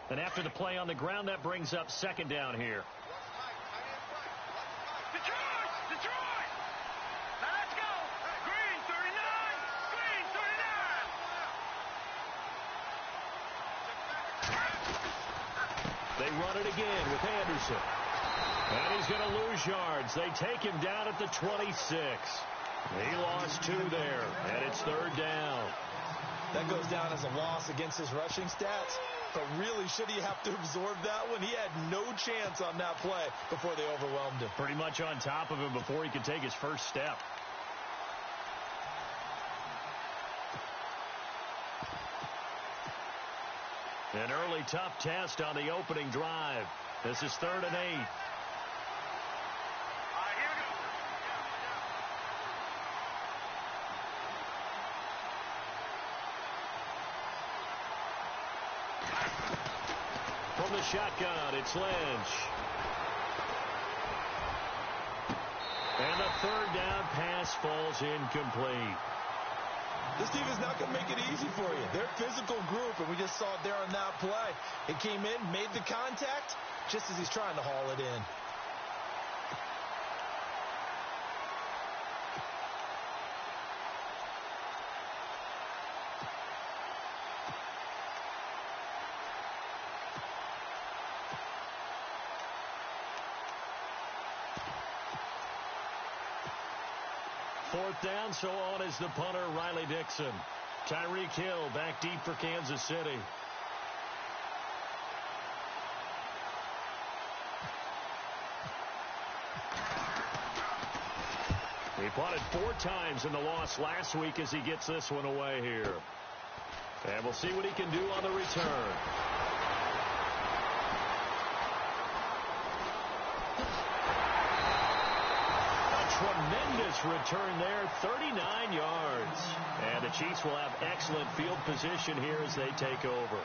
And after the play on the ground, that brings up second down here. Detroit! Now let's go! Green 39! Green 39! They run it again with Anderson. And he's going to lose yards. They take him down at the 26. He lost 2 there, and it's third down. That goes down as a loss against his rushing stats. But really, should he have to absorb that one? He had no chance on that play before they overwhelmed him. Pretty much on top of him before he could take his first step. An early tough test on the opening drive. This is 3rd and 8. From the shotgun, it's Lynch. And the third down pass falls incomplete. This team is not going to make it easy for you. They're a physical group, and we just saw it there on that play. It came in, made the contact, just as he's trying to haul it in. Fourth down, so on is the punter, Riley Dixon. Tyreek Hill back deep for Kansas City. He punted 4 times in the loss last week as he gets this one away here. And we'll see what he can do on the return. Tremendous return there, 39 yards. And the Chiefs will have excellent field position here as they take over.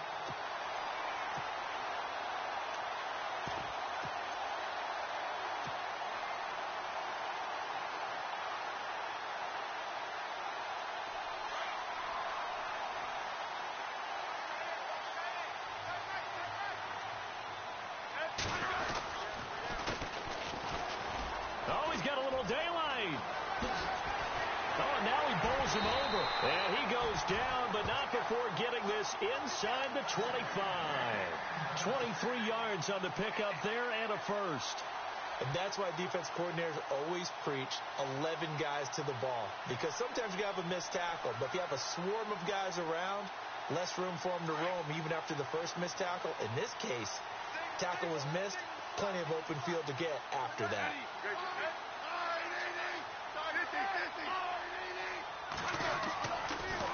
And he goes down, but not before getting this inside the 25. 23 yards on the pickup there and a first. And that's why defense coordinators always preach 11 guys to the ball. Because sometimes you have a missed tackle, but if you have a swarm of guys around, less room for them to roam even after the first missed tackle. In this case, tackle was missed, plenty of open field to get after that.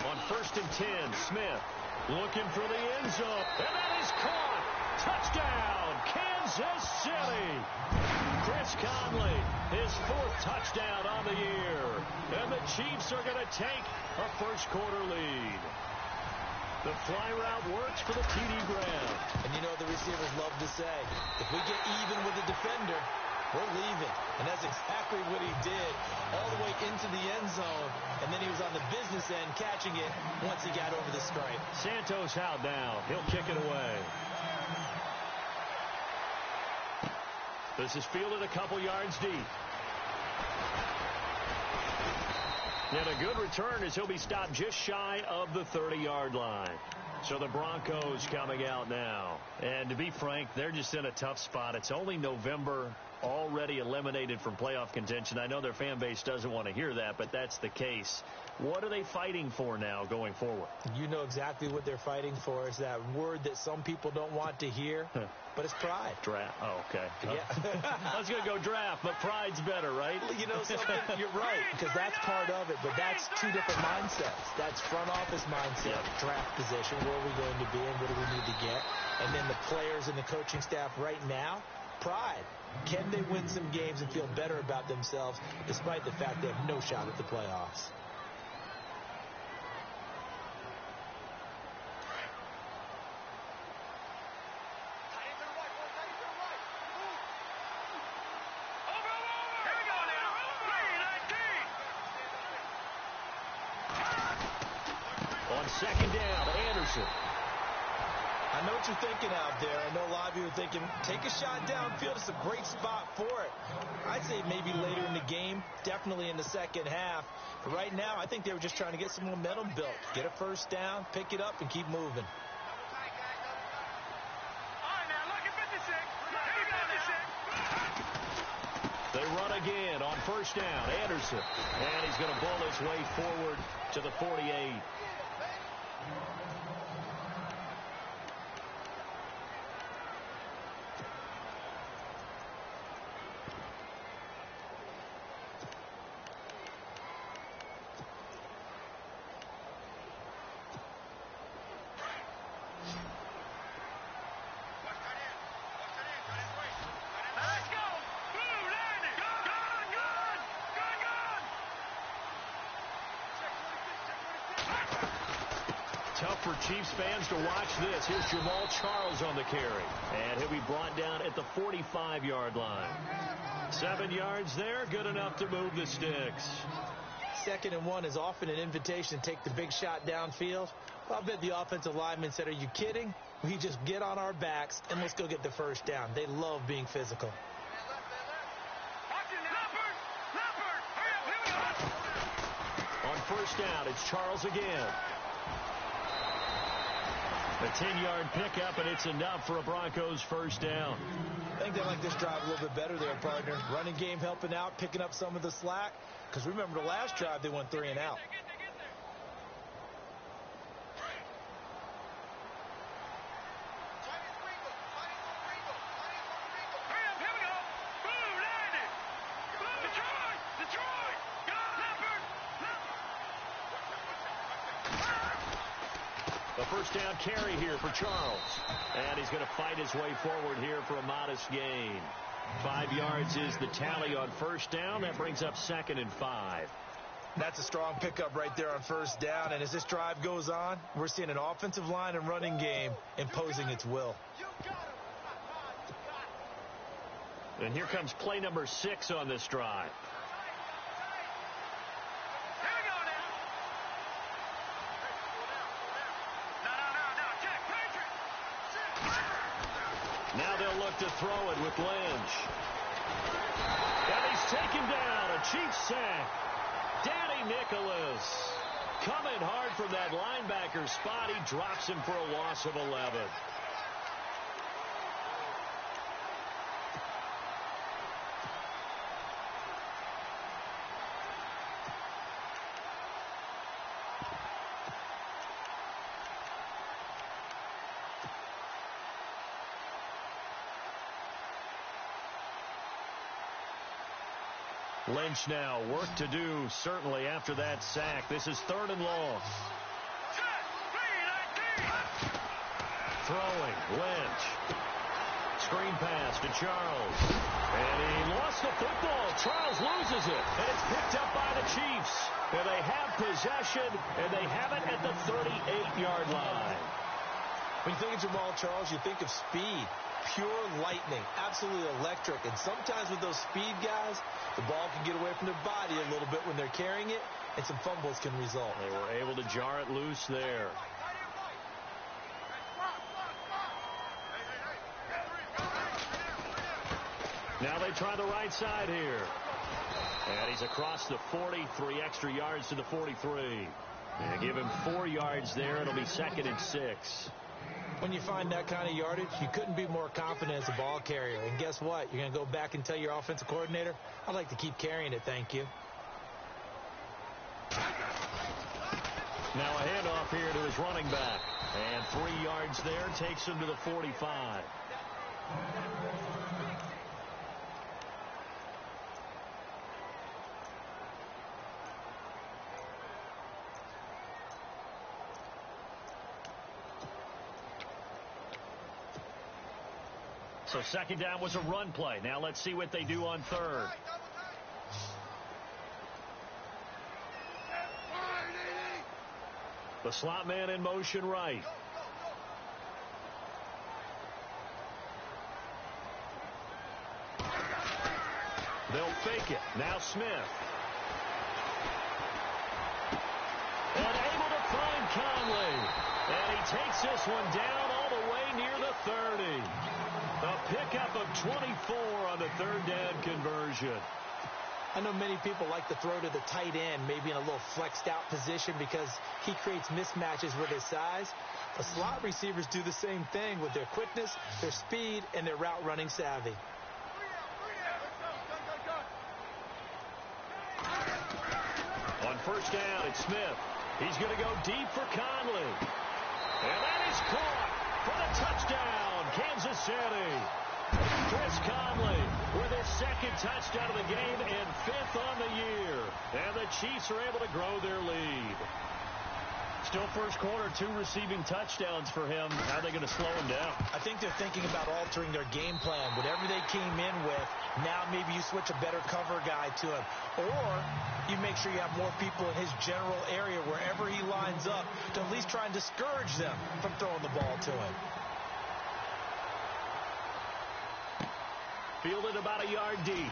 On 1st and 10, Smith looking for the end zone. And that is caught. Touchdown, Kansas City. Chris Conley, his 4th touchdown on the year. And the Chiefs are going to take a first-quarter lead. The fly route works for the TD Brown. And you know the receivers love to say, if we get even with the defender, we're leaving. And that's exactly what he did all the way into the end zone. And then he was on the business end catching it once he got over the stripe. Santos out now. He'll kick it away. This is fielded a couple yards deep. And a good return as he'll be stopped just shy of the 30-yard line. So the Broncos coming out now. And to be frank, they're just in a tough spot. It's only November, already eliminated from playoff contention. I know their fan base doesn't want to hear that, but that's the case. What are they fighting for now going forward? You know exactly what they're fighting for. Is that word that some people don't want to hear, but it's pride. Draft. Oh, okay. Yeah. I was going to go draft, but pride's better, right? Well, you know something? You're right, because that's part of it, but that's 2 different mindsets. That's front office mindset, draft position, where are we going to be and what do we need to get? And then the players and the coaching staff right now, pride. Can they win some games and feel better about themselves despite the fact they have no shot at the playoffs? On 2nd down, Anderson. I know what you're thinking out there. I know a lot of you are thinking, take a shot downfield. It's a great spot for it. I'd say maybe later in the game, definitely in the second half. But right now, I think they were just trying to get some momentum built. Get a first down, pick it up, and keep moving. They run again on first down. Anderson. And he's going to bull his way forward to the 48. Tough for Chiefs fans to watch this. Here's Jamal Charles on the carry. And he'll be brought down at the 45-yard line. 7 yards there, good enough to move the sticks. 2nd and 1 is often an invitation to take the big shot downfield. Well, I bet the offensive lineman said, are you kidding? We just get on our backs and let's go get the first down. They love being physical. On first down, it's Charles again. A 10-yard pickup, and it's enough for a Broncos first down. I think they like this drive a little bit better there, partner. Running game helping out, picking up some of the slack. Because remember, the last drive, they went 3 and out. A first down carry here for Charles. And he's going to fight his way forward here for a modest gain. 5 yards is the tally on first down. That brings up 2nd and 5. That's a strong pickup right there on first down. And as this drive goes on, we're seeing an offensive line and running game imposing its will. And here comes play number 6 on this drive. Now they'll look to throw it with Lynch. And he's taken down. A Chiefs sack. Danny Nicholas coming hard from that linebacker spot. He drops him for a loss of 11. Lynch now, work to do, certainly, after that sack. This is 3rd and long. Throwing, Lynch. Screen pass to Charles. And he lost the football. Charles loses it. And it's picked up by the Chiefs. And they have possession, and they have it at the 38-yard line. When you think of Jamal Charles, you think of speed. Pure lightning, absolutely electric. And sometimes with those speed guys, the ball can get away from their body a little bit when they're carrying it, and some fumbles can result. They were able to jar it loose there. Now they try the right side here. And he's across the 40, 3 extra yards to the 43. And give him 4 yards there. It'll be 2nd and 6. When you find that kind of yardage, you couldn't be more confident as a ball carrier. And guess what? You're going to go back and tell your offensive coordinator, I'd like to keep carrying it, thank you. Now a handoff here to his running back. And 3 yards there takes him to the 45. So 2nd down was a run play. Now let's see what they do on 3rd. The slot man in motion right. They'll fake it. Now Smith. And able to find Conley. And he takes this one down all the way near the 30. A pickup of 24 on the third down conversion. I know many people like to throw to the tight end, maybe in a little flexed out position because he creates mismatches with his size. But slot receivers do the same thing with their quickness, their speed, and their route running savvy. On first down, it's Smith. He's going to go deep for Conley. And that is caught for the touchdown, Kansas City. Chris Conley with his second touchdown of the game and 5th on the year. And the Chiefs are able to grow their lead. Still first quarter, 2 receiving touchdowns for him. How are they going to slow him down? I think they're thinking about altering their game plan. Whatever they came in with, now maybe you switch a better cover guy to him. Or you make sure you have more people in his general area wherever he lines up to at least try and discourage them from throwing the ball to him. Fielded about a yard deep.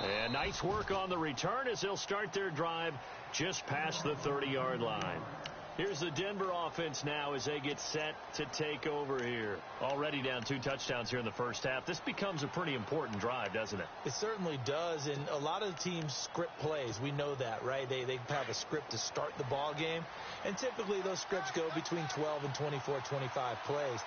And nice work on the return as they'll start their drive just past the 30-yard line. Here's the Denver offense now as they get set to take over here. Already down 2 touchdowns here in the first half. This becomes a pretty important drive, doesn't it? It certainly does, and a lot of the teams script plays. We know that, right? They have a script to start the ball game, and typically those scripts go between 12 and 24, 25 plays.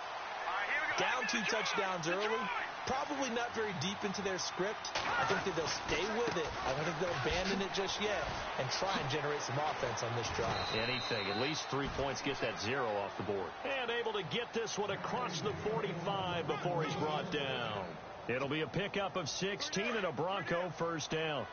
Down 2 touchdowns early, probably not very deep into their script. I think that they'll stay with it. I don't think they'll abandon it just yet and try and generate some offense on this drive. Anything. At least 3 points, get that 0 off the board. And able to get this one across the 45 before he's brought down. It'll be a pickup of 16 and a Bronco first down.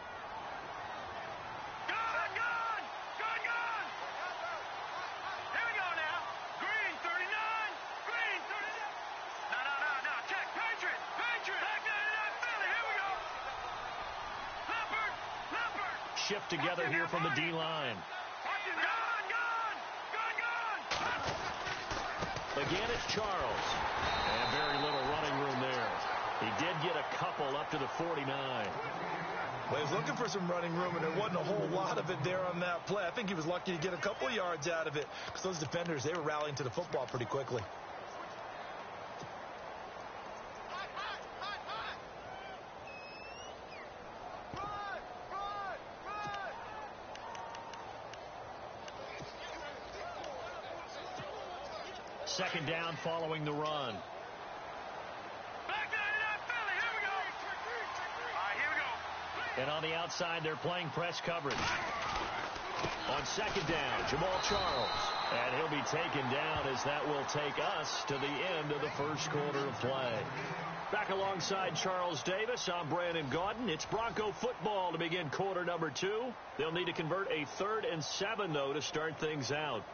Shift together here from the D-line. Again, it's Charles. And very little running room there. He did get a couple up to the 49. Well, he was looking for some running room, and there wasn't a whole lot of it there on that play. I think he was lucky to get a couple yards out of it because those defenders, they were rallying to the football pretty quickly. Second down following the run. And on the outside, they're playing press coverage. On second down, Jamal Charles. And he'll be taken down as that will take us to the end of the first quarter of play. Back alongside Charles Davis, I'm Brandon Gaudin. It's Bronco football to begin quarter number 2. They'll need to convert a 3rd and 7, though, to start things out.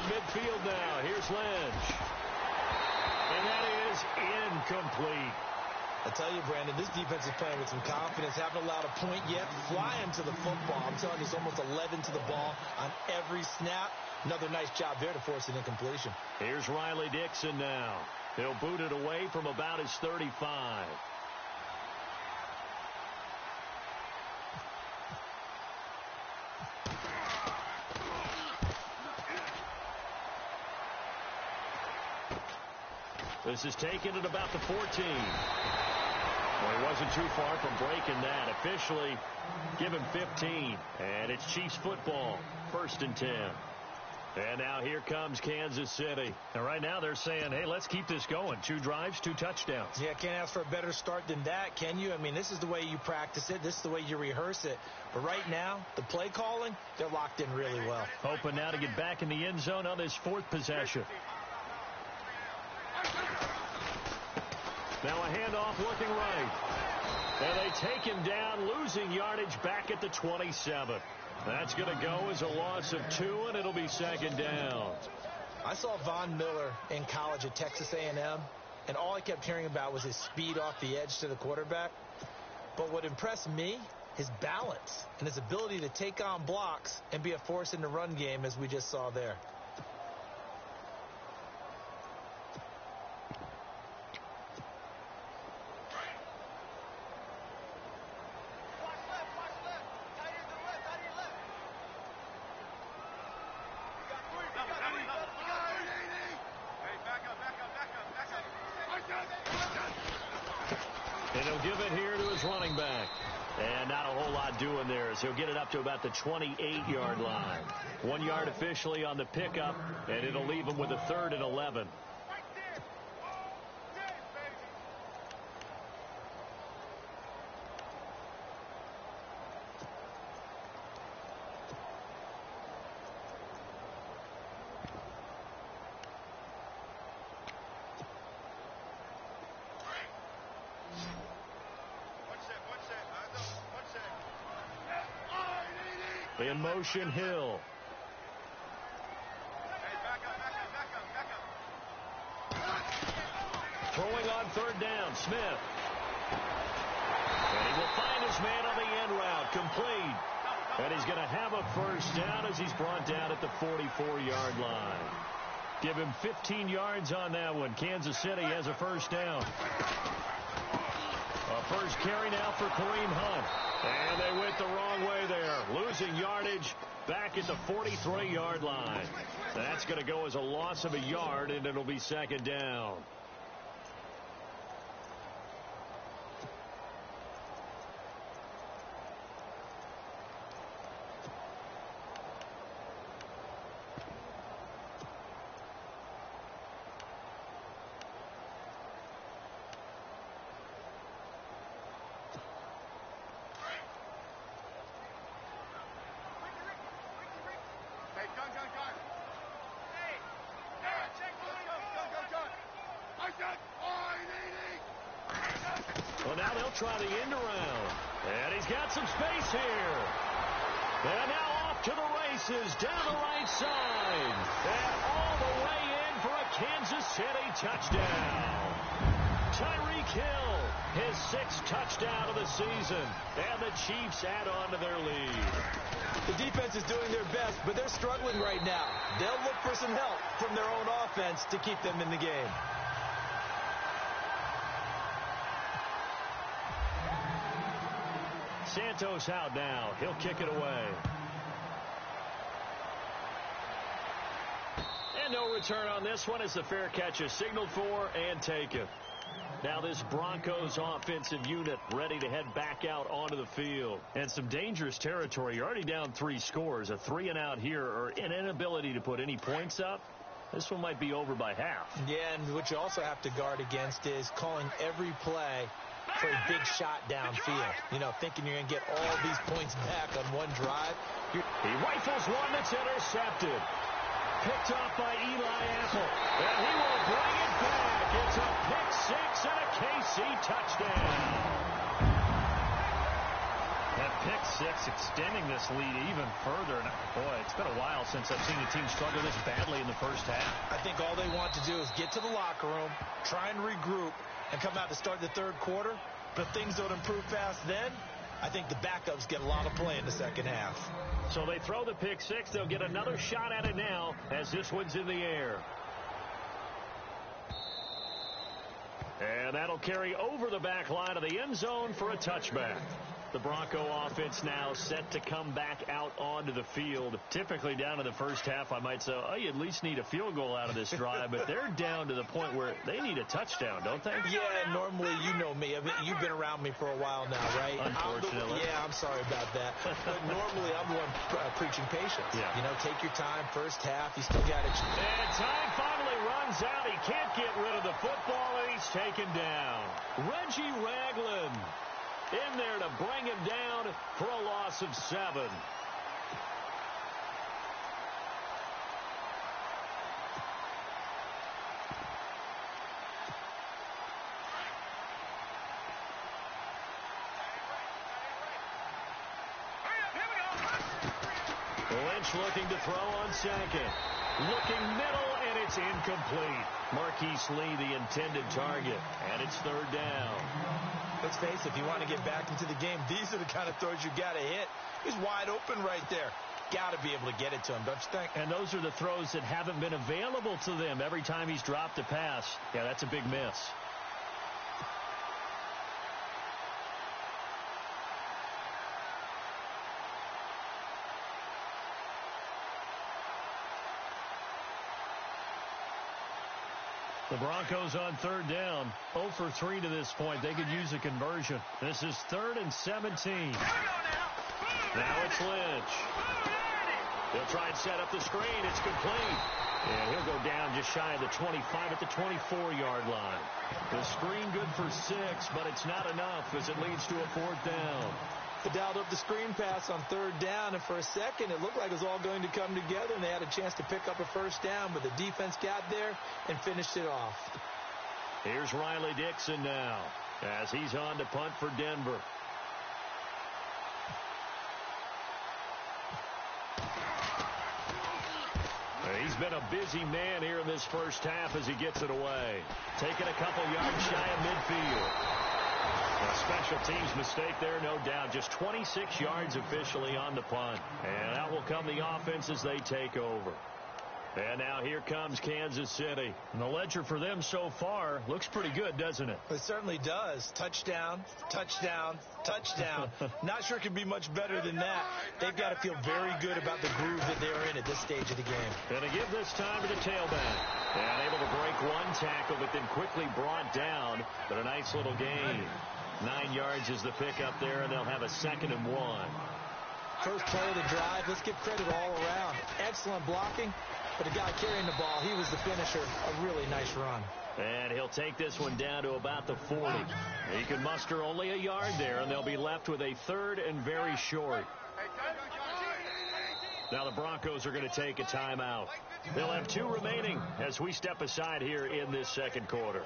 Midfield now. Here's Lynch. And that is incomplete. I tell you, Brandon, this defense is playing with some confidence. Haven't allowed a point yet. Flying to the football. I'm telling you, it's almost 11 to the ball on every snap. Another nice job there to force an incompletion. Here's Riley Dixon now. He'll boot it away from about his 35. This is taken at about the 14. Well, he wasn't too far from breaking that. Officially, give him 15. And it's Chiefs football, 1st and 10. And now here comes Kansas City. And right now they're saying, hey, let's keep this going. 2 drives, 2 touchdowns. Yeah, can't ask for a better start than that, can you? I mean, this is the way you practice it. This is the way you rehearse it. But right now, the play calling, they're locked in really well. Hoping now to get back in the end zone on this 4th possession. Now a handoff looking right. And they take him down, losing yardage back at the 27. That's going to go as a loss of 2, and it'll be 2nd down. I saw Von Miller in college at Texas A&M, and all I kept hearing about was his speed off the edge to the quarterback. But what impressed me, his balance and his ability to take on blocks and be a force in the run game, as we just saw there. And he'll give it here to his running back. And not a whole lot doing there as he'll get it up to about the 28-yard line. 1 yard officially on the pickup, and it'll leave him with a 3rd and 11. In motion, Hill. Throwing on 3rd down, Smith. And he will find his man on the end route, complete. And he's going to have a 1st down as he's brought down at the 44-yard line. Give him 15 yards on that one. Kansas City has a 1st down. A first carry now for Kareem Hunt. And they went the wrong way there. Losing yardage back at the 43-yard line. That's going to go as a loss of a yard, and it'll be 2nd down. Well, now they'll try the end around. And he's got some space here. And now off to the races down the right side. And all the way in for a Kansas City touchdown. Tyreek Hill, his 6th touchdown of the season. And the Chiefs add on to their lead. The defense is doing their best, but they're struggling right now. They'll look for some help from their own offense to keep them in the game. Santos out now. He'll kick it away. And no return on this one as the fair catch is signaled for and taken. Now this Broncos offensive unit ready to head back out onto the field. And some dangerous territory. You're already down 3 scores. A 3-and-out here or an inability to put any points up. This one might be over by half. Yeah, and what you also have to guard against is calling every play for a big shot downfield. You know, thinking you're going to get all these points back on one drive. He rifles one that's intercepted. Picked off by Eli Apple. And he will bring it back. It's a pick-6 and a KC touchdown. That pick-6 extending this lead even further. And boy, it's been a while since I've seen a team struggle this badly in the first half. I think all they want to do is get to the locker room, try and regroup, and come out to start the 3rd quarter. But if things don't improve fast then, I think the backups get a lot of play in the 2nd half. So they throw the pick-6. They'll get another shot at it now as this one's in the air. And that'll carry over the back line of the end zone for a touchback. The Bronco offense now set to come back out onto the field. Typically down to the first half, I might say, oh, you at least need a field goal out of this drive. But they're down to the point where they need a touchdown, don't they? Yeah, normally, you know me. I mean, you've been around me for a while now, right? Unfortunately. I'm sorry about that. But normally, I'm the one preaching patience. Yeah. You know, take your time. First half, you still got it. And time finally runs out. He can't get rid of the football, and he's taken down. Reggie Ragland in there to bring him down for a loss of 7. Lynch looking to throw on 2nd. Looking middle, And it's incomplete. Marquise Lee, the intended target. And it's third down. Let's face it, if you want to get back into the game, these are the kind of throws you got to hit. He's wide open right there. Got to be able to get it to him, don't you think? And those are the throws that haven't been available to them every time he's dropped a pass. Yeah, that's a big miss. The Broncos on third down, 0 for 3 to this point. They could use a conversion. This is 3rd and 17. Now it's Lynch. He'll try and set up the screen. It's complete. And he'll go down just shy of the 25 at the 24-yard line. The screen good for 6, but it's not enough as it leads to a 4th down. They dialed up the screen pass on 3rd down, and for a second it looked like it was all going to come together, and they had a chance to pick up a 1st down, but the defense got there and finished it off. Here's Riley Dixon now as he's on to punt for Denver. He's been a busy man here in this first half as he gets it away. Taking a couple yards shy of midfield. A special teams mistake there, no doubt. Just 26 yards officially on the punt. And out will come the offense as they take over. And now here comes Kansas City. And the ledger for them so far looks pretty good, doesn't it? It certainly does. Touchdown, touchdown, touchdown. Not sure it can be much better than that. They've got to feel very good about the groove that they're in at this stage of the game. And to give this time to the tailback. And able to break one tackle, but then quickly brought down. But a nice little gain. 9 yards is the pickup there, and they'll have a 2nd and 1. First play of the drive. Let's give credit all around. Excellent blocking. But the guy carrying the ball, he was the finisher. A really nice run. And he'll take this one down to about the 40. He can muster only a yard there, and they'll be left with a 3rd and very short. Now the Broncos are going to take a timeout. They'll have 2 remaining as we step aside here in this second quarter.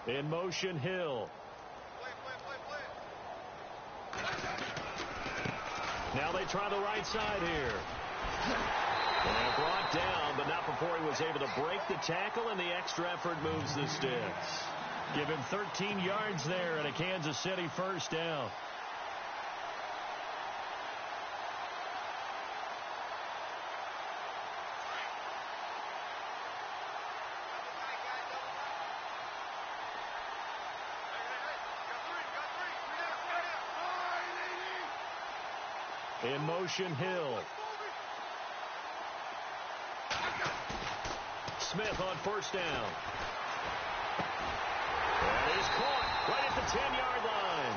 In motion, Hill. Now they try the right side here. And brought down, but not before he was able to break the tackle, and the extra effort moves the sticks. Give him 13 yards there and a Kansas City 1st down. In motion, Hill. Smith on 1st down. And he's caught right at the 10-yard line.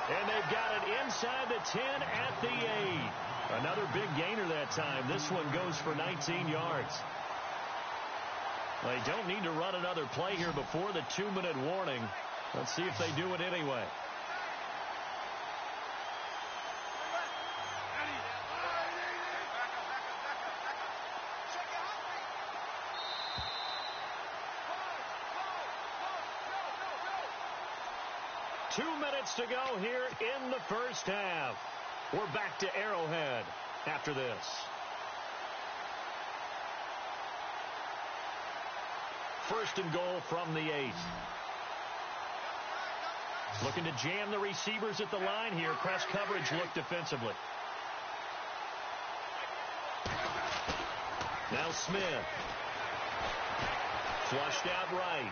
And they've got it inside the 10 at the 8. Another big gainer that time. This one goes for 19 yards. They don't need to run another play here before the 2-minute warning. Let's see if they do it anyway. To go here in the first half. We're back to Arrowhead after this. First and goal from the 8. Looking to jam the receivers at the line here. Press coverage look defensively. Now Smith. Flushed out right.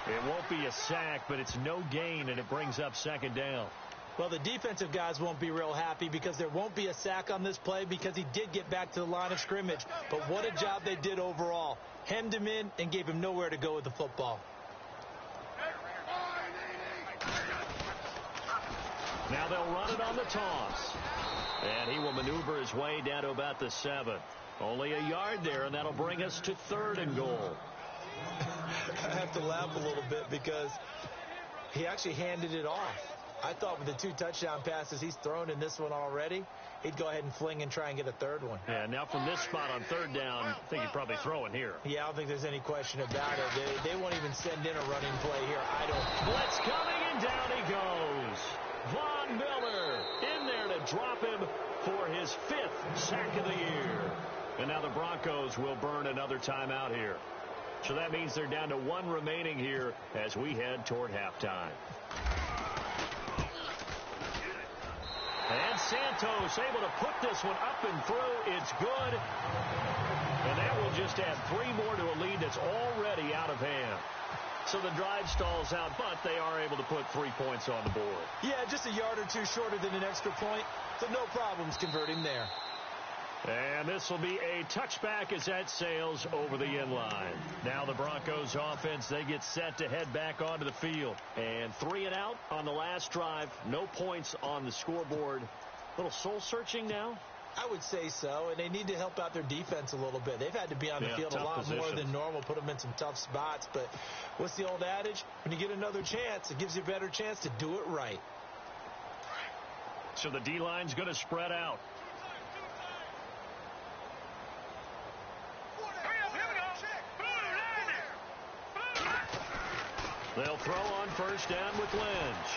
It won't be a sack, but it's no gain, and it brings up 2nd down. Well, the defensive guys won't be real happy because there won't be a sack on this play because he did get back to the line of scrimmage. But what a job they did overall. Hemmed him in and gave him nowhere to go with the football. Now they'll run it on the toss. And he will maneuver his way down to about the 7. Only a yard there, and that'll bring us to 3rd and goal. I have to laugh a little bit because he actually handed it off. I thought with the 2 touchdown passes he's thrown in this one already, he'd go ahead and fling and try and get a 3rd one. Yeah, now from this spot on 3rd down, I think he'd probably throw it here. Yeah, I don't think there's any question about it. They won't even send in a running play here. I don't. Blitz coming, and down he goes. Von Miller in there to drop him for his 5th sack of the year. And now the Broncos will burn another timeout here. So that means they're down to 1 remaining here as we head toward halftime. And Santos able to put this one up and through. It's good. And that will just add 3 more to a lead that's already out of hand. So the drive stalls out, but they are able to put 3 points on the board. Yeah, just a yard or 2 shorter than an extra point. So no problems converting there. And this will be a touchback as that sails over the end line. Now the Broncos offense, they get set to head back onto the field. And 3 and out on the last drive. No points on the scoreboard. A little soul searching now? I would say so, and they need to help out their defense a little bit. They've had to be on the field a lot more than normal, put them in some tough spots. But what's the old adage? When you get another chance, it gives you a better chance to do it right. So the D-line's going to spread out. They'll throw on 1st down with Lynch.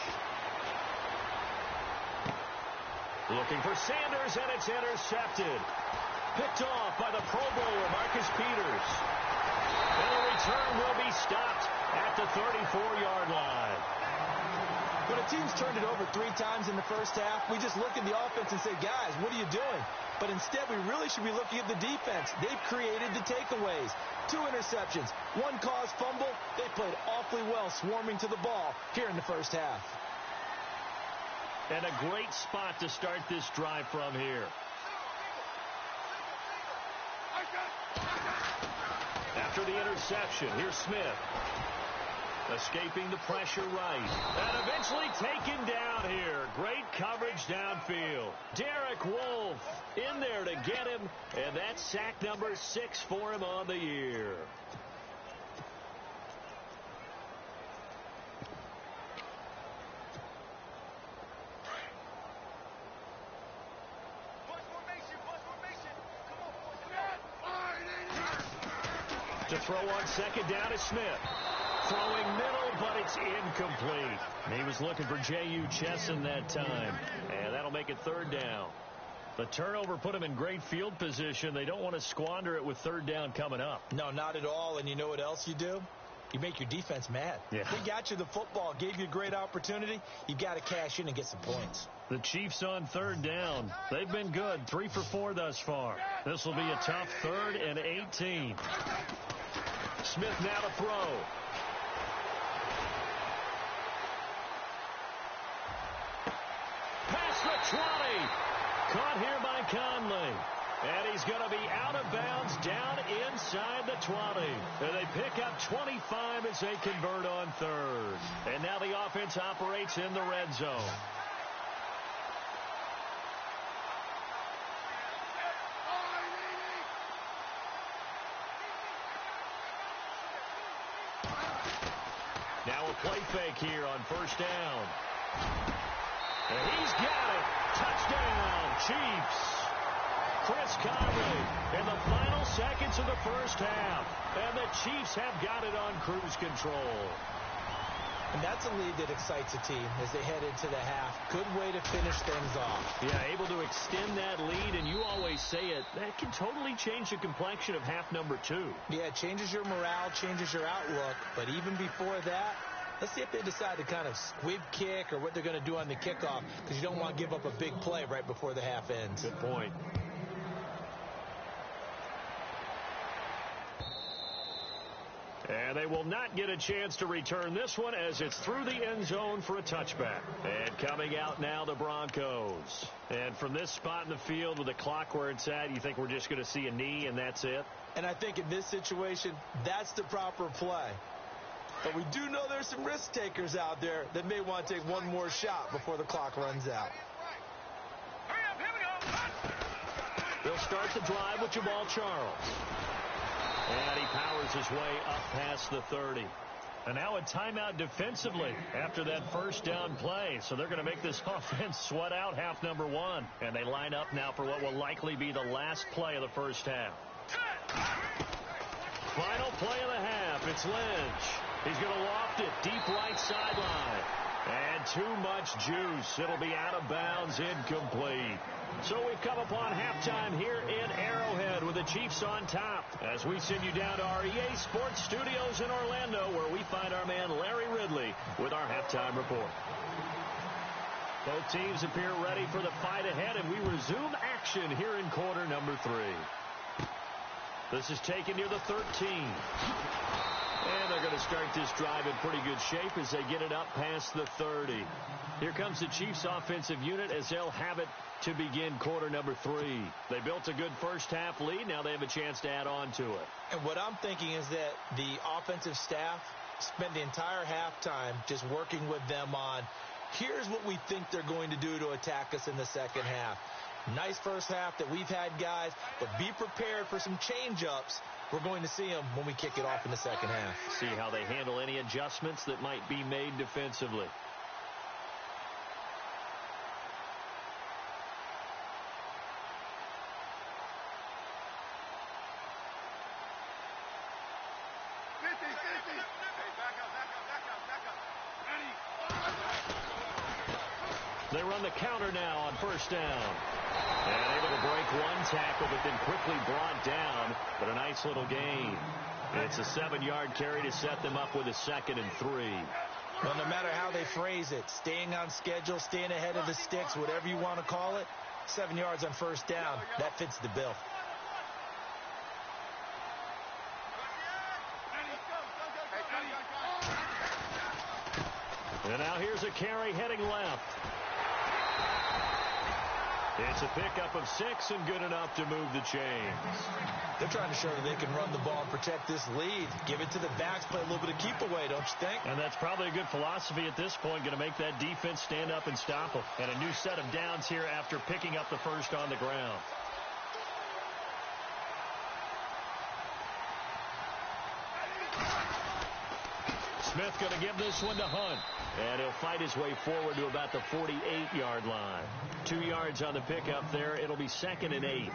Looking for Sanders, and it's intercepted. Picked off by the Pro Bowler, Marcus Peters. And the return will be stopped at the 34-yard line. When a team's turned it over 3 times in the first half, we just look at the offense and say, guys, what are you doing? But instead, we really should be looking at the defense. They've created the takeaways. 2 interceptions, 1 caused fumble. They played awfully well swarming to the ball here in the first half. And a great spot to start this drive from here. After the interception, here's Smith. Escaping the pressure right. And eventually taken down here. Great coverage downfield. Derek Wolfe in there to get him. And that's sack number 6 for him on the year. To throw on 2nd down is Smith. Throwing middle, but it's incomplete. He was looking for J.U. Chesson that time. And that'll make it 3rd down. The turnover put him in great field position. They don't want to squander it with 3rd down coming up. No, not at all. And you know what else you do? You make your defense mad. Yeah. They got you the football, gave you a great opportunity. You got to cash in and get some points. The Chiefs on 3rd down. They've been good. 3 for 4 thus far. This will be a tough 3rd and 18. Smith now to throw. Past the 20. Caught here by Conley. And he's going to be out of bounds down inside the 20. And they pick up 25 as they convert on 3rd. And now the offense operates in the red zone. Now a play fake here on 1st down. And he's got it. Touchdown, Chiefs. Chris Conley in the final seconds of the first half. And the Chiefs have got it on cruise control. And that's a lead that excites a team as they head into the half. Good way to finish things off. Yeah, able to extend that lead, and you always say it, that can totally change the complexion of half number 2. Yeah, it changes your morale, changes your outlook. But even before that, let's see if they decide to kind of squib kick or what they're going to do on the kickoff, because you don't want to give up a big play right before the half ends. Good point. And they will not get a chance to return this one as it's through the end zone for a touchback. And coming out now, the Broncos. And from this spot in the field with the clock where it's at, you think we're just going to see a knee and that's it? And I think in this situation, that's the proper play. But we do know there's some risk takers out there that may want to take one more shot before the clock runs out. He'll start the drive with Jamal Charles. And he powers his way up past the 30. And now a timeout defensively after that first down play. So they're going to make this offense sweat out half number one. And they line up now for what will likely be the last play of the first half. Final play of the half. It's Lynch. He's going to loft it deep right sideline. And too much juice. It'll be out of bounds, incomplete. So we've come upon halftime here in Arrowhead with the Chiefs on top as we send you down to our EA Sports Studios in Orlando, where we find our man Larry Ridley with our halftime report. Both teams appear ready for the fight ahead, and we resume action here in quarter number 3. This is taken near the 13. And they're going to start this drive in pretty good shape as they get it up past the 30. Here comes the Chiefs offensive unit as they'll have it to begin quarter number 3. They built a good first half lead. Now they have a chance to add on to it. And what I'm thinking is that the offensive staff spent the entire halftime just working with them on, here's what we think they're going to do to attack us in the second half. Nice first half that we've had, guys, but be prepared for some change-ups. We're going to see them when we kick it off in the second half. See how they handle any adjustments that might be made defensively. They run the counter now on first down. And able to break one tackle, but then quickly brought down. But a nice little gain. It's a 7-yard carry to set them up with a 2nd and 3. Well, no matter how they phrase it, staying on schedule, staying ahead of the sticks, whatever you want to call it, 7 yards on first down, that fits the bill. And now here's a carry heading left. It's a pickup of 6 and good enough to move the chains. They're trying to show that they can run the ball and protect this lead. Give it to the backs, play a little bit of keep away, don't you think? And that's probably a good philosophy at this point, going to make that defense stand up and stop them. And a new set of downs here after picking up the first on the ground. Smith going to give this one to Hunt. And he'll fight his way forward to about the 48-yard line. 2 yards on the pickup there. It'll be 2nd and 8.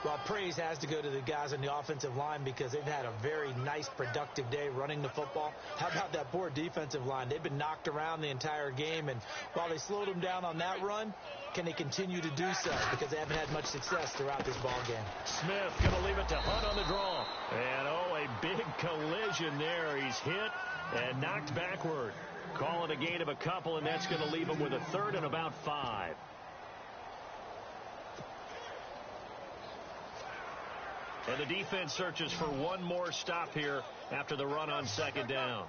Well, praise has to go to the guys on the offensive line because they've had a very nice, productive day running the football. How about that poor defensive line? They've been knocked around the entire game, and while they slowed them down on that run, can they continue to do so? Because they haven't had much success throughout this ball game. Smith going to leave it to Hunt on the draw. And, a big collision there. He's hit and knocked backward. Call it a gain of a couple, and that's going to leave him with a 3rd and about 5. And the defense searches for one more stop here after the run on 2nd down.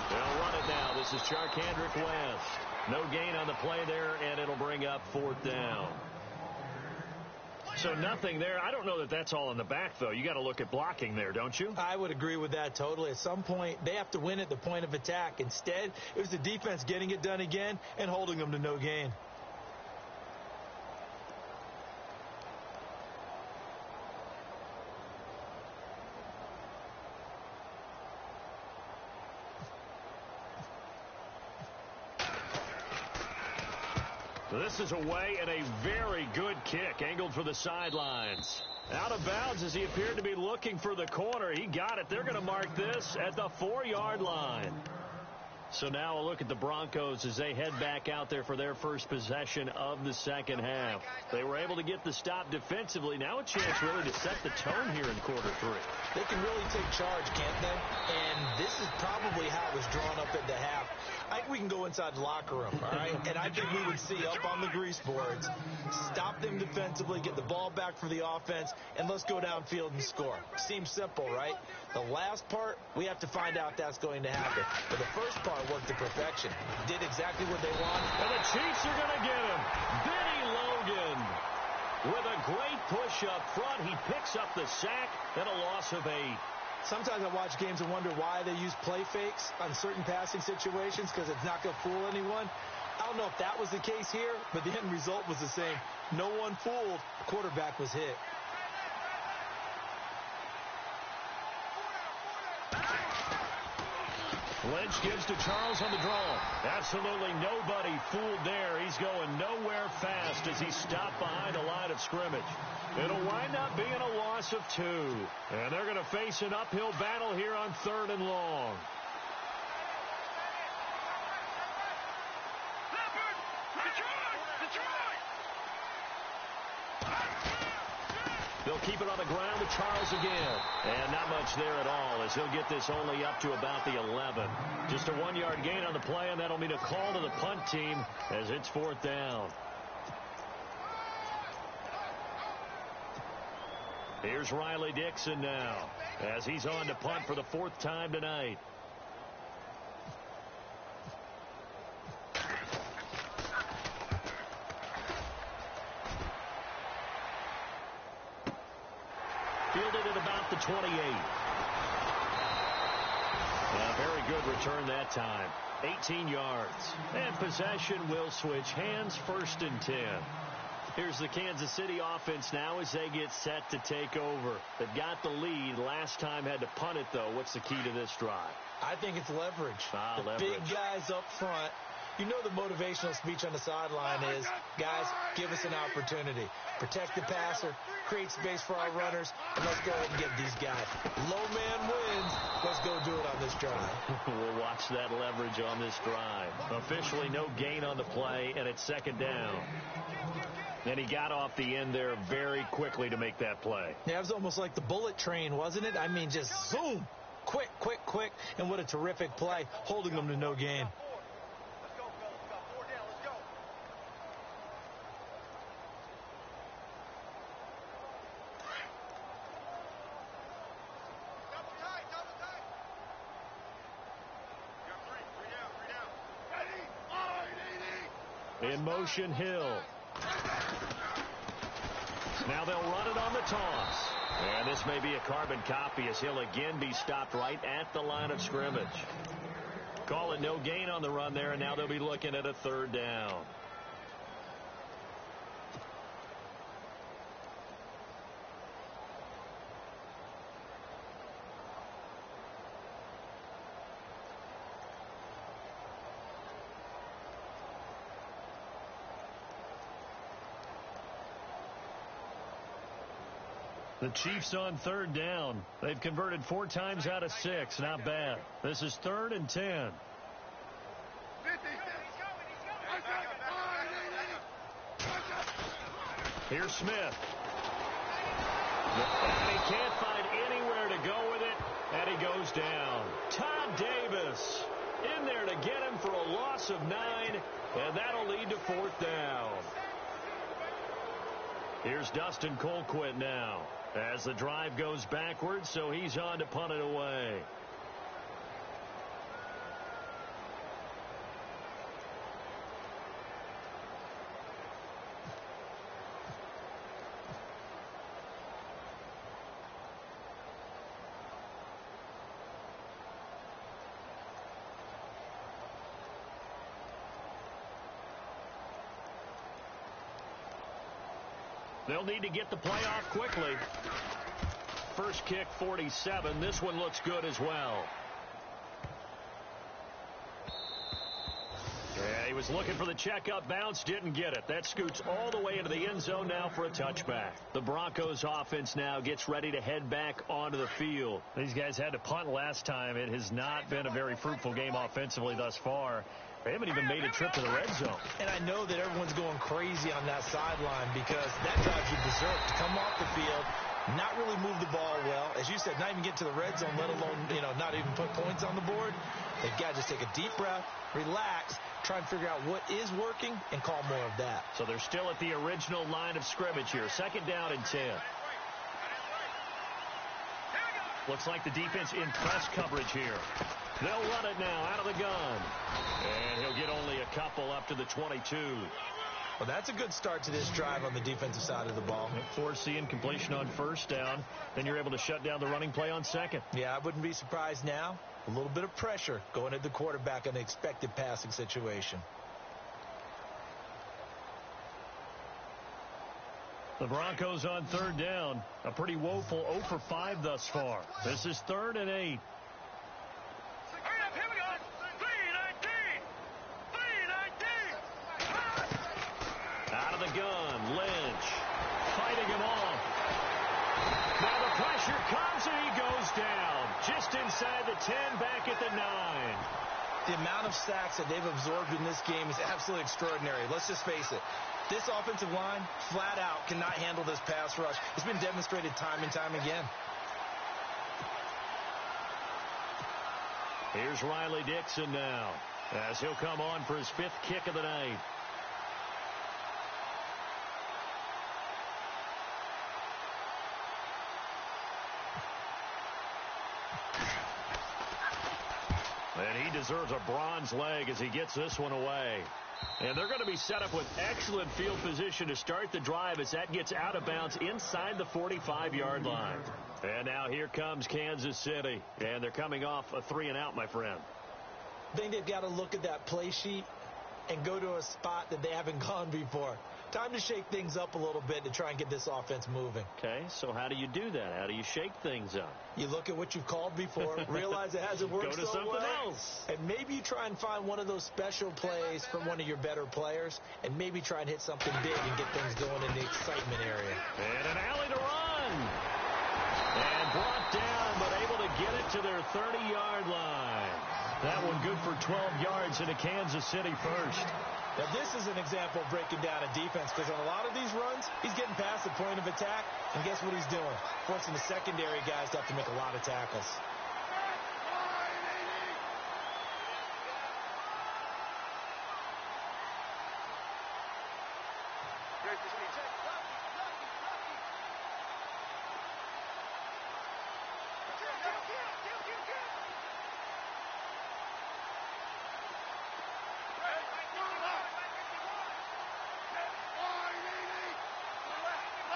They'll run it now. This is Charkandrick West. No gain on the play there, and it'll bring up 4th down. So nothing there. I don't know that that's all in the back, though. You got to look at blocking there, don't you? I would agree with that totally. At some point, they have to win at the point of attack. Instead, it was the defense getting it done again and holding them to no gain. This is away and a very good kick, angled for the sidelines. Out of bounds as he appeared to be looking for the corner. He got it. They're going to mark this at the 4-yard line. So now a look at the Broncos as they head back out there for their first possession of the second half. They were able to get the stop defensively. Now a chance really to set the tone here in quarter 3. They can really take charge, can't they? And this is probably how it was drawn up in the half. I think we can go inside the locker room, all right? And I think we would see up on the grease boards, stop them defensively, get the ball back for the offense, and let's go downfield and score. Seems simple, right? The last part, we have to find out if that's going to happen. But the first part worked to perfection. Did exactly what they wanted. And the Chiefs are going to get him. Benny Logan with a great push up front. He picks up the sack and a loss of 8. Sometimes I watch games and wonder why they use play fakes on certain passing situations because it's not going to fool anyone. I don't know if that was the case here, but the end result was the same. No one fooled. The quarterback was hit. Lynch gives to Charles on the draw. Absolutely nobody fooled there. He's going nowhere fast as he's stopped behind the line of scrimmage. It'll wind up being a loss of 2. And they're going to face an uphill battle here on 3rd and long. They'll keep it on the ground with Charles again. And not much there at all as he'll get this only up to about the 11. Just a 1-yard gain on the play, and that'll mean a call to the punt team as it's 4th down. Here's Riley Dixon now as he's on to punt for the 4th time tonight. Fielded at about the 28. A very good return that time. 18 yards. And possession will switch hands, 1st and 10. Here's the Kansas City offense now as they get set to take over. They've got the lead. Last time had to punt it, though. What's the key to this drive? I think it's leverage. Leverage. Big guys up front. You know the motivational speech on the sideline is, guys, give us an opportunity. Protect the passer, create space for our runners, and let's go ahead and get these guys. Low man wins. Let's go do it on this drive. We'll watch that leverage on this drive. Officially no gain on the play, and it's 2nd down. And he got off the end there very quickly to make that play. Yeah, it was almost like the bullet train, wasn't it? I mean, just zoom. Quick, quick, quick. And what a terrific play, holding them to no gain. In motion, Hill. Now they'll run it on the toss. And this may be a carbon copy as he'll again be stopped right at the line of scrimmage. Call it no gain on the run there, and now they'll be looking at a 3rd down. The Chiefs on 3rd down. They've converted 4 times out of 6. Not bad. This is 3rd and 10. Here's Smith. And he can't find anywhere to go with it, and he goes down. Todd Davis in there to get him for a loss of 9, and that'll lead to 4th down. Here's Dustin Colquitt now as the drive goes backwards, so he's on to punt it away. They'll need to get the play off quickly. First kick, 47. This one looks good as well. Yeah, he was looking for the checkup bounce, didn't get it. That scoots all the way into the end zone now for a touchback. The Broncos offense now gets ready to head back onto the field. These guys had to punt last time. It has not been a very fruitful game offensively thus far. They haven't even made a trip to the red zone. And I know that everyone's going crazy on that sideline because that drives you berserk to come off the field, not really move the ball well. As you said, not even get to the red zone, let alone, not even put points on the board. They've got to just take a deep breath, relax, try and figure out what is working, and call more of that. So they're still at the original line of scrimmage here. 2nd down and 10. Looks like the defense in press coverage here. They'll run it now out of the gun. And he'll get only a couple up to the 22. Well, that's a good start to this drive on the defensive side of the ball. Forcing completion on 1st down. Then you're able to shut down the running play on 2nd. Yeah, I wouldn't be surprised now. A little bit of pressure going at the quarterback in an expected passing situation. The Broncos on third down. A pretty woeful 0 for 5 thus far. This is 3rd and 8. Hurry up, here we go. 3-19. Out of the gun, Lynch fighting him off. Now the pressure comes and he goes down. Just inside the 10, back at the 9. The amount of sacks that they've absorbed in this game is absolutely extraordinary. Let's just face it. This offensive line, flat out, cannot handle this pass rush. It's been demonstrated time and time again. Here's Riley Dixon now, as he'll come on for his 5th kick of the night. And he deserves a bronze leg as he gets this one away. And they're going to be set up with excellent field position to start the drive as that gets out of bounds inside the 45-yard line. And now here comes Kansas City. And they're coming off a 3-and-out, my friend. I think they've got to look at that play sheet and go to a spot that they haven't gone before. Time to shake things up a little bit to try and get this offense moving. Okay, so how do you do that? How do you shake things up? You look at what you've called before, realize it hasn't worked Go to so something well, else. and maybe you try and find one of those special plays from one of your better players, and maybe try and hit something big and get things going in the excitement area. And an alley to run. And brought down, but able to get it to their 30-yard line. That one good for 12 yards into Kansas City first. Now, this is an example of breaking down a defense, because on a lot of these runs, he's getting past the point of attack, and guess what he's doing? Forcing the secondary guys to have to make a lot of tackles.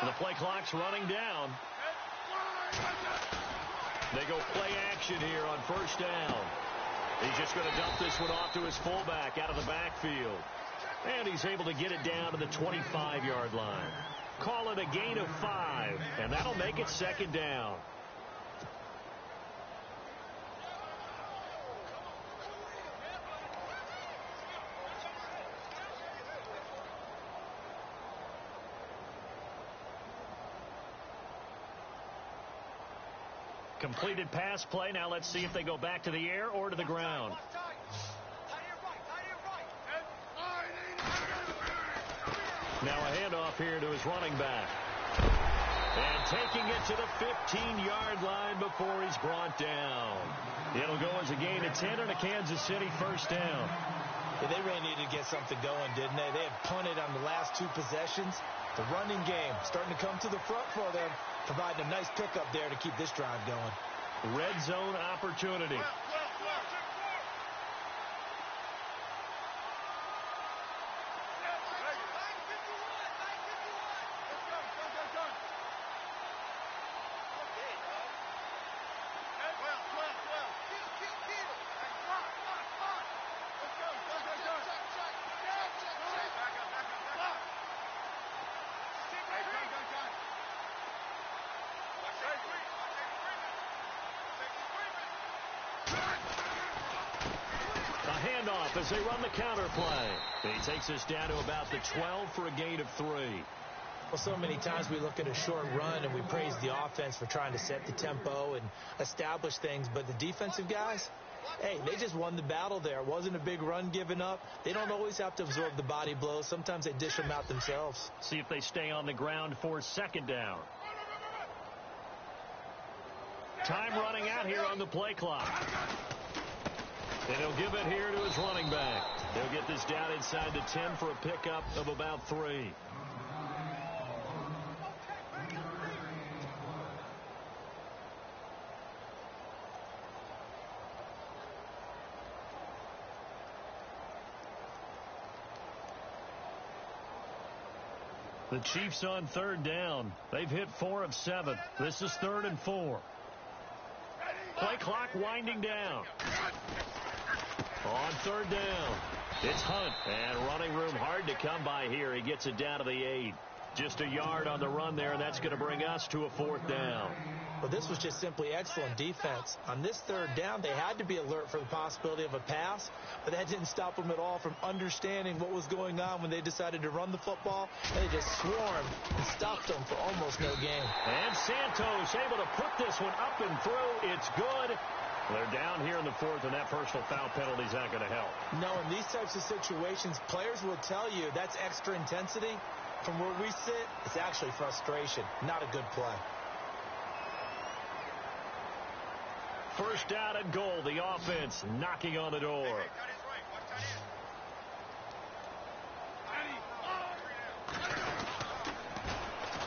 The play clock's running down. They go play action here on first down. He's just going to dump this one off to his fullback out of the backfield. And he's able to get it down to the 25-yard line. Call it a gain of 5, and that'll make it 2nd down. Completed pass play. Now let's see if they go back to the air or to the ground. Now a handoff here to his running back. And taking it to the 15-yard line before he's brought down. It'll go as a gain of 10 and a Kansas City first down. Yeah, they really needed to get something going, didn't they? They had punted on the last 2 possessions. The running game starting to come to the front for them, providing a nice pickup there to keep this drive going. Red zone opportunity. Handoff as they run the counter play. He takes us down to about the 12 for a gain of 3. Well, so many times we look at a short run and we praise the offense for trying to set the tempo and establish things, but the defensive guys, hey, they just won the battle there. It wasn't a big run given up. They don't always have to absorb the body blows. Sometimes they dish them out themselves. See if they stay on the ground for 2nd down. Time running out here on the play clock. And he'll give it here to his running back. He'll get this down inside the 10 for a pickup of about 3. The Chiefs on 3rd down. They've hit 4 of 7. This is 3rd and 4. Play clock winding down. On 3rd down, it's Hunt, and running room hard to come by here. He gets it down to the 8. Just a yard on the run there, and that's going to bring us to a 4th down. Well, this was just simply excellent defense. On this 3rd down, they had to be alert for the possibility of a pass, but that didn't stop them at all from understanding what was going on when they decided to run the football. And they just swarmed and stopped them for almost no gain. And Santos able to put this one up and through. It's good. They're down here in the 4th, and that personal foul penalty is not going to help. No, in these types of situations, players will tell you that's extra intensity. From where we sit, it's actually frustration, not a good play. 1st down and goal. The offense knocking on the door.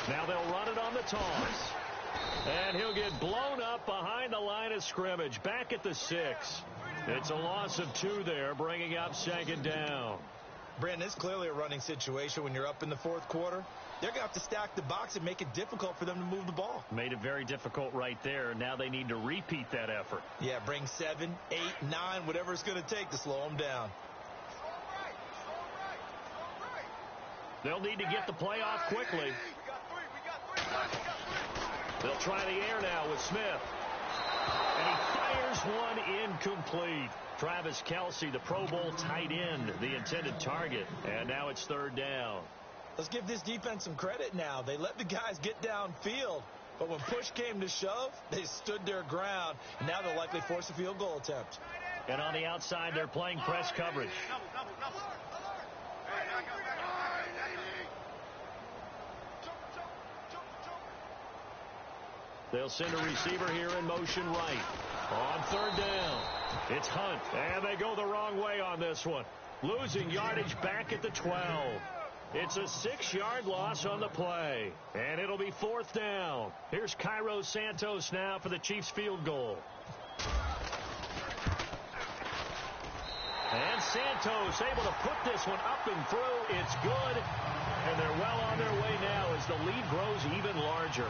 Now they'll run it on the toss. And he'll get blown up behind the line of scrimmage. Back at the 6. It's a loss of 2 there, bringing up 2nd down. Brandon, it's clearly a running situation when you're up in the 4th quarter. They're going to have to stack the box and make it difficult for them to move the ball. Made it very difficult right there. Now they need to repeat that effort. Yeah, bring 7, 8, 9, whatever it's going to take to slow them down. They'll need to get the play off quickly. They'll try the air now with Smith. And he fires one incomplete. Travis Kelce, the Pro Bowl tight end, the intended target. And now it's 3rd down. Let's give this defense some credit now. They let the guys get downfield. But when push came to shove, they stood their ground. And now they'll likely force a field goal attempt. And on the outside, they're playing press coverage. They'll send a receiver here in motion right. On 3rd down, it's Hunt. And they go the wrong way on this one. Losing yardage back at the 12. It's a 6-yard loss on the play. And it'll be 4th down. Here's Cairo Santos now for the Chiefs field goal. And Santos able to put this one up and through. It's good. And they're well on their way now as the lead grows even larger.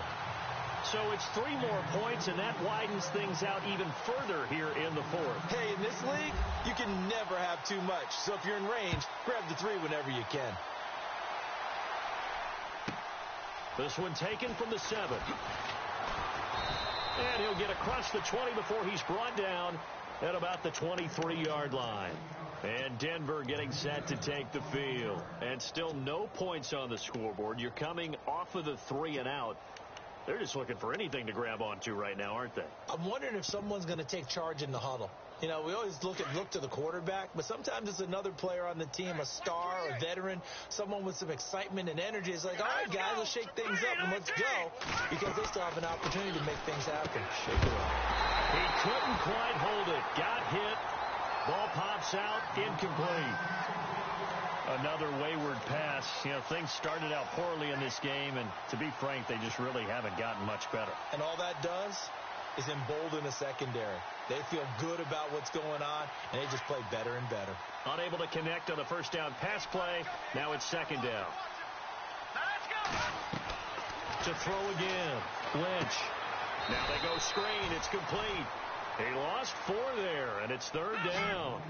So it's 3 more points, and that widens things out even further here in the 4th. Hey, in this league, you can never have too much. So if you're in range, grab the 3 whenever you can. This one taken from the 7. And he'll get across the 20 before he's brought down at about the 23-yard line. And Denver getting set to take the field. And still no points on the scoreboard. You're coming off of the 3 and out. They're just looking for anything to grab onto right now, aren't they? I'm wondering if someone's going to take charge in the huddle. You know, we always look to the quarterback, but sometimes it's another player on the team, a star, a veteran, someone with some excitement and energy. It's like, all right, guys, let's shake things up and let's go, because they still have an opportunity to make things happen. Shake it up. He couldn't quite hold it. Got hit. Ball pops out. Incomplete. Another wayward pass. You know, things started out poorly in this game, and to be frank, they just really haven't gotten much better. And all that does is embolden a secondary. They feel good about what's going on, and they just play better and better. Unable to connect on the 1st down pass play. Now it's 2nd down. To throw again. Lynch. Now they go screen. It's complete. He lost 4 there, and it's 3rd down.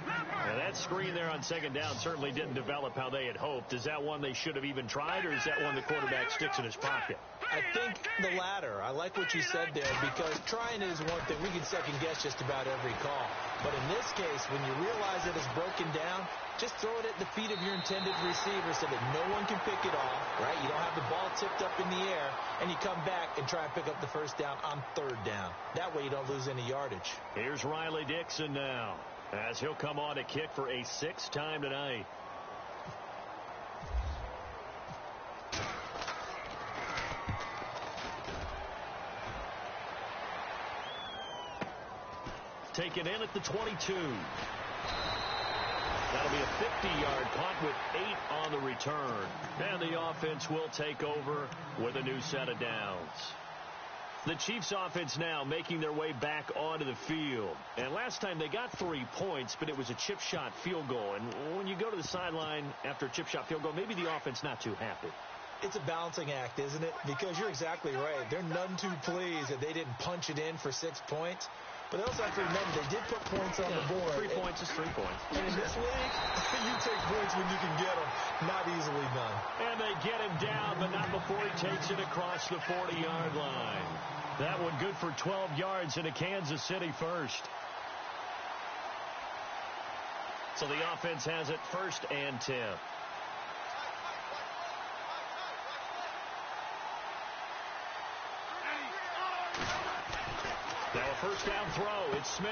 Now that screen there on 2nd down certainly didn't develop how they had hoped. Is that one they should have even tried, or is that one the quarterback sticks in his pocket? I think the latter. I like what you said there, because trying is one thing. We can second-guess just about every call. But in this case, when you realize that it's broken down, just throw it at the feet of your intended receiver so that no one can pick it off, right? You don't have the ball tipped up in the air, and you come back and try and pick up the 1st down on 3rd down. That way you don't lose any yardage. Here's Riley Dixon now, as he'll come on to kick for a 6th time tonight. Taken in at the 22. That'll be a 50-yard punt with 8 on the return. And the offense will take over with a new set of downs. The Chiefs offense now making their way back onto the field. And last time they got 3 points, but it was a chip shot field goal. And when you go to the sideline after a chip shot field goal, maybe the offense not too happy. It's a balancing act, isn't it? Because you're exactly right. They're none too pleased that they didn't punch it in for 6 points. But they also have to remember they did put points on the board. 3 points is 3 points. And in this league, you take points when you can get them. Not easily done. And they get him down, but not before he takes it across the 40-yard line. That one good for 12 yards into Kansas City first. So the offense has it 1st and 10. Now a first down throw. It's Smith.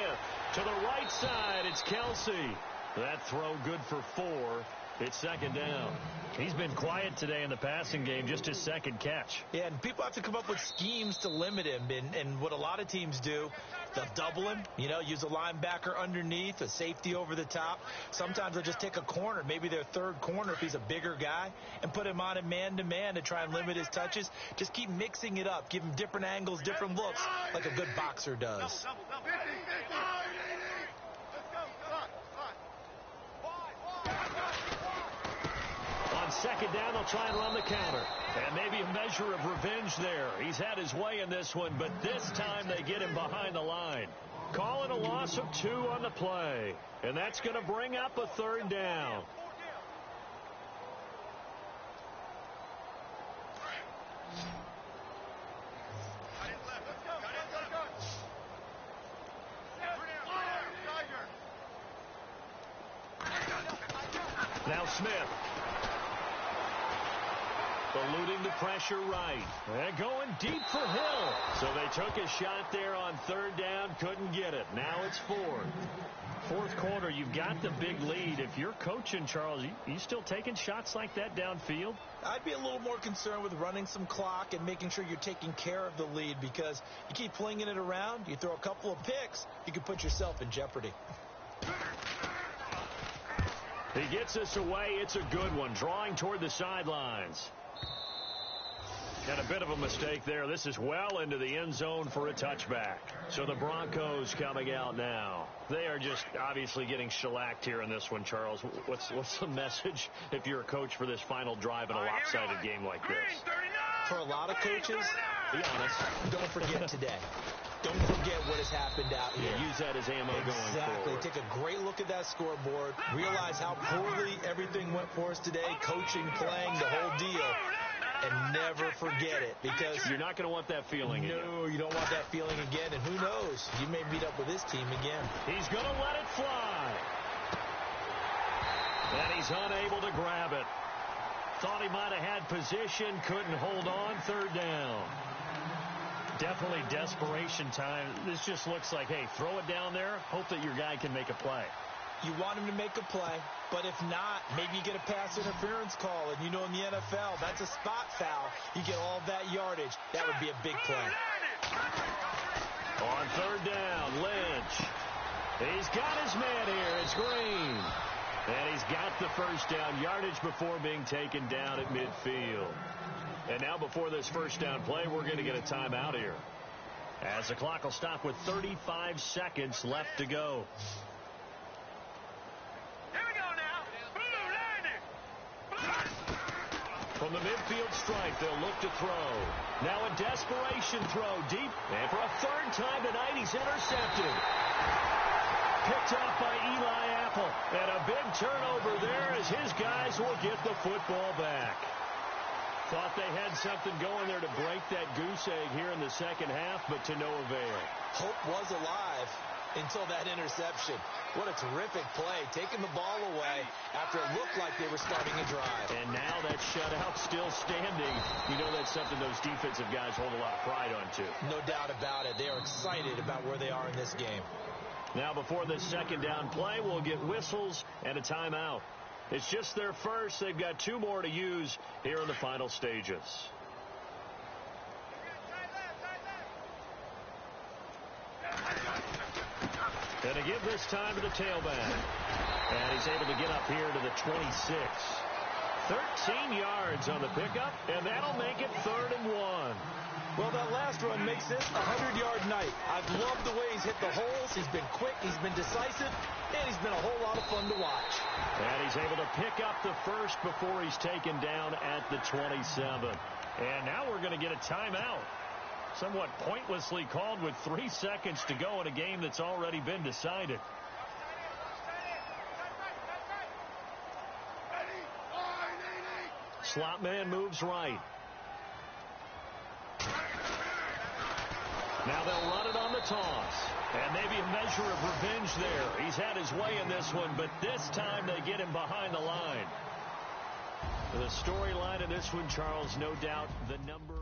To the right side, it's Kelsey. That throw good for 4. It's 2nd down. He's been quiet today in the passing game, just his 2nd catch. Yeah, and people have to come up with schemes to limit him. And what a lot of teams do, they'll double him, use a linebacker underneath, a safety over the top. Sometimes they'll just take a corner, maybe their 3rd corner if he's a bigger guy, and put him on a man-to-man to try and limit his touches. Just keep mixing it up. Give him different angles, different looks, like a good boxer does. On 2nd down, they'll try and run the counter. And maybe a measure of revenge there. He's had his way in this one, but this time they get him behind the line. Calling a loss of 2 on the play. And that's going to bring up a 3rd down. Now Smith. Eluding the pressure right. And going deep for Hill. So they took a shot there on 3rd down. Couldn't get it. Now it's 4th. 4th quarter, you've got the big lead. If you're coaching, Charles, you still taking shots like that downfield? I'd be a little more concerned with running some clock and making sure you're taking care of the lead, because you keep flinging it around, you throw a couple of picks, you can put yourself in jeopardy. He gets us away. It's a good one. Drawing toward the sidelines. And a bit of a mistake there. This is well into the end zone for a touchback. So the Broncos coming out now. They are just obviously getting shellacked here in this one, Charles. What's the message if you're a coach for this final drive in a lopsided game like this? For a lot of coaches, be honest, don't forget today. Don't forget what has happened out here. Use that as ammo going forward. Take a great look at that scoreboard. Realize how poorly everything went for us today. Coaching, playing, the whole deal. And never forget it, because you're not going to want that feeling again. No, you don't want that feeling again. And who knows? You may meet up with this team again. He's going to let it fly. And he's unable to grab it. Thought he might have had position. Couldn't hold on. 3rd down. Definitely desperation time. This just looks like, hey, throw it down there. Hope that your guy can make a play. You want him to make a play, but if not, maybe you get a pass interference call. And in the NFL, that's a spot foul. You get all that yardage. That would be a big play. On 3rd down, Lynch. He's got his man here. It's Green. And he's got the first down yardage before being taken down at midfield. And now before this first down play, we're going to get a timeout here, as the clock will stop with 35 seconds left to go. From the midfield stripe, they'll look to throw. Now a desperation throw deep. And for a 3rd time tonight, he's intercepted. Picked off by Eli Apple. And a big turnover there as his guys will get the football back. Thought they had something going there to break that goose egg here in the 2nd half, but to no avail. Hope was alive until that interception. What a terrific play, taking the ball away after it looked like they were starting a drive. And now that shutout still standing. That's something those defensive guys hold a lot of pride on, too. No doubt about it. They are excited about where they are in this game. Now before this 2nd down play, we'll get whistles and a timeout. It's just their first. They've got 2 more to use here in the final stages. And to give this time to the tailback. And he's able to get up here to the 26. 13 yards on the pickup, and that'll make it 3rd and 1. Well, that last run makes this a 100-yard night. I've loved the way he's hit the holes. He's been quick, he's been decisive, and he's been a whole lot of fun to watch. And he's able to pick up the first before he's taken down at the 27. And now we're going to get a timeout. Somewhat pointlessly called with 3 seconds to go in a game that's already been decided. Slot man moves right. Now they'll run it on the toss. And maybe a measure of revenge there. He's had his way in this one, but this time they get him behind the line. The storyline of this one, Charles, no doubt the number...